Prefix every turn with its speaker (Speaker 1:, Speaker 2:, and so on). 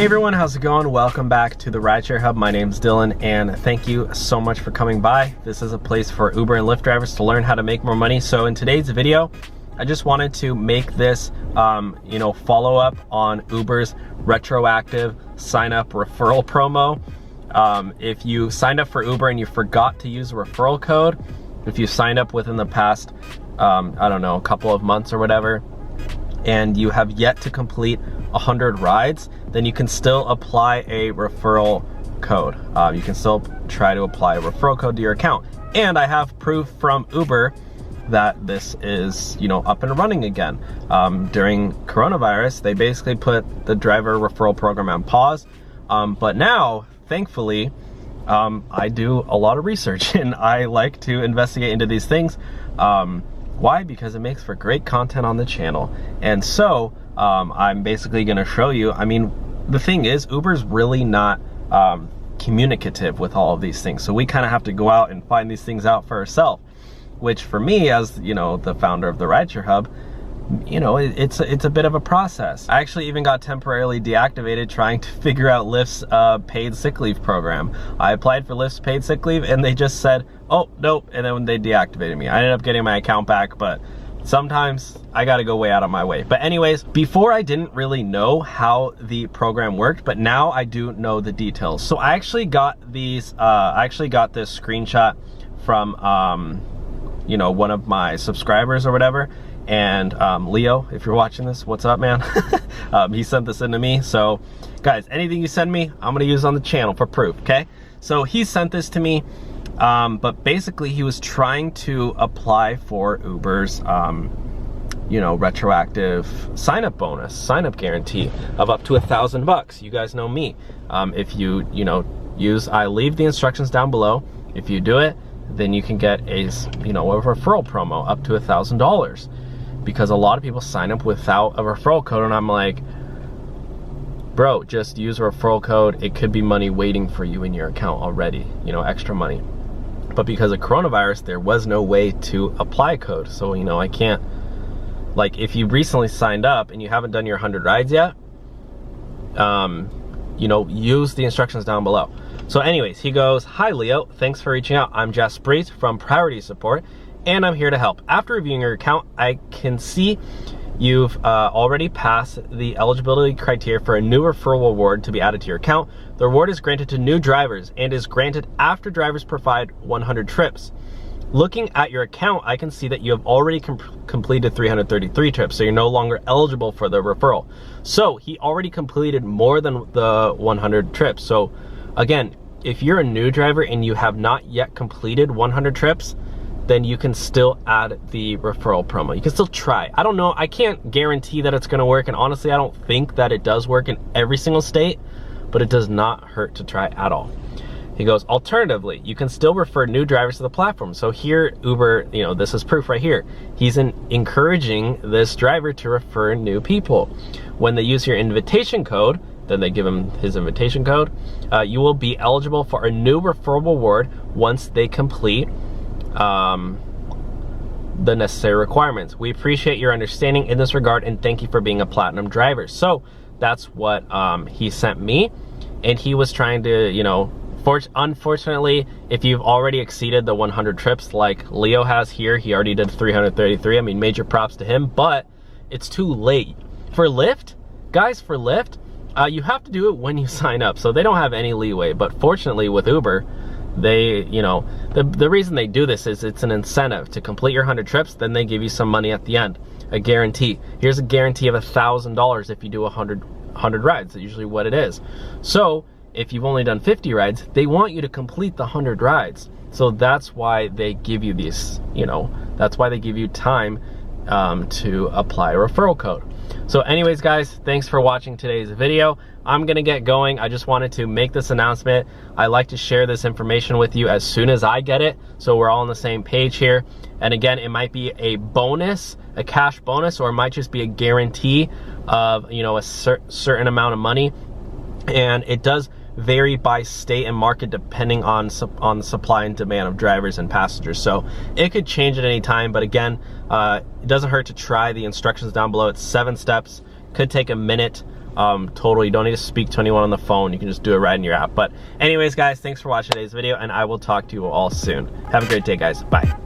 Speaker 1: Hey everyone, how's it going? Welcome back to the Rideshare Hub. My name's Dylan and thank you so much for coming by. This is a place for Uber and Lyft drivers to learn how to make more money. So in today's video, I just wanted to make this follow up on Uber's retroactive sign up referral promo. If you signed up for Uber and you forgot to use a referral code, if you signed up within the past, I don't know, a couple of months or whatever, and you have yet to complete 100 rides, then you can still apply a referral code. You can still try to apply a referral code to your account. And I have proof from Uber that this is, up and running again. During coronavirus, they basically put the driver referral program on pause. But now, thankfully, I do a lot of research and I like to investigate into these things. Why? Because it makes for great content on the channel. And so I'm basically going to show you. I mean, the thing is, Uber's really not communicative with all of these things. So we kind of have to go out and find these things out for ourselves, which for me, as the founder of the Rideshare Hub, it's a bit of a process. I actually even got temporarily deactivated trying to figure out Lyft's paid sick leave program. I applied for Lyft's paid sick leave and they just said, oh, nope, and then they deactivated me. I ended up getting my account back, but sometimes I gotta go way out of my way. But anyways, before I didn't really know how the program worked, but now I do know the details. So I actually got these, this screenshot from, one of my subscribers or whatever. And Leo, if you're watching this, what's up, man? He sent this in to me. So guys, anything you send me, I'm gonna use on the channel for proof, okay? So he sent this to me, but basically he was trying to apply for Uber's, retroactive sign-up bonus, sign-up guarantee of up to $1,000. You guys know me. If you, I leave the instructions down below. If you do it, then you can get a referral promo up to $1,000. Because a lot of people sign up without a referral code, and I'm like, bro, just use a referral code. It could be money waiting for you in your account already, extra money. But because of coronavirus, there was no way to apply a code. So, I can't, like, if you recently signed up and you haven't done your 100 rides yet, use the instructions down below. So anyways, he goes, hi Leo, thanks for reaching out. I'm Jaspreet from Priority Support, and I'm here to help. After reviewing your account, I can see you've already passed the eligibility criteria for a new referral reward to be added to your account. The reward is granted to new drivers and is granted after drivers provide 100 trips. Looking at your account, I can see that you have already completed 333 trips, so you're no longer eligible for the referral. So he already completed more than the 100 trips. So again, if you're a new driver and you have not yet completed 100 trips, then you can still add the referral promo. You can still try. I don't know, I can't guarantee that it's gonna work, and honestly, I don't think that it does work in every single state, but it does not hurt to try at all. He goes, alternatively, you can still refer new drivers to the platform. So here, Uber, this is proof right here. He's encouraging this driver to refer new people. When they use your invitation code, then they give him his invitation code, you will be eligible for a new referral reward once they complete the necessary requirements. We appreciate your understanding in this regard and thank you for being a platinum driver. So that's what he sent me, and he was trying to, unfortunately, if you've already exceeded the 100 trips like Leo has here, he already did 333. I mean, major props to him, but it's too late. For Lyft, guys, you have to do it when you sign up, so they don't have any leeway. But fortunately with Uber, they, the reason they do this is it's an incentive to complete your 100 trips, then they give you some money at the end, a guarantee. Here's a guarantee of $1,000 if you do 100 rides. That's usually what it is. So if you've only done 50 rides, they want you to complete the 100 rides. So that's why they give you these, that's why they give you time to apply a referral code. So anyways, guys, thanks for watching today's video. I'm gonna get going. I just wanted to make this announcement. I like to share this information with you as soon as I get it, so we're all on the same page here. And again, it might be a bonus, a cash bonus, or it might just be a guarantee of a certain amount of money. And it does vary by state and market depending on the supply and demand of drivers and passengers. So it could change at any time, but again, it doesn't hurt to try the instructions down below. It's 7 steps, could take a minute. Totally, you don't need to speak to anyone on the phone. You can just do a ride in your app. But anyways, guys, thanks for watching today's video, and I will talk to you all soon. Have a great day, guys. Bye.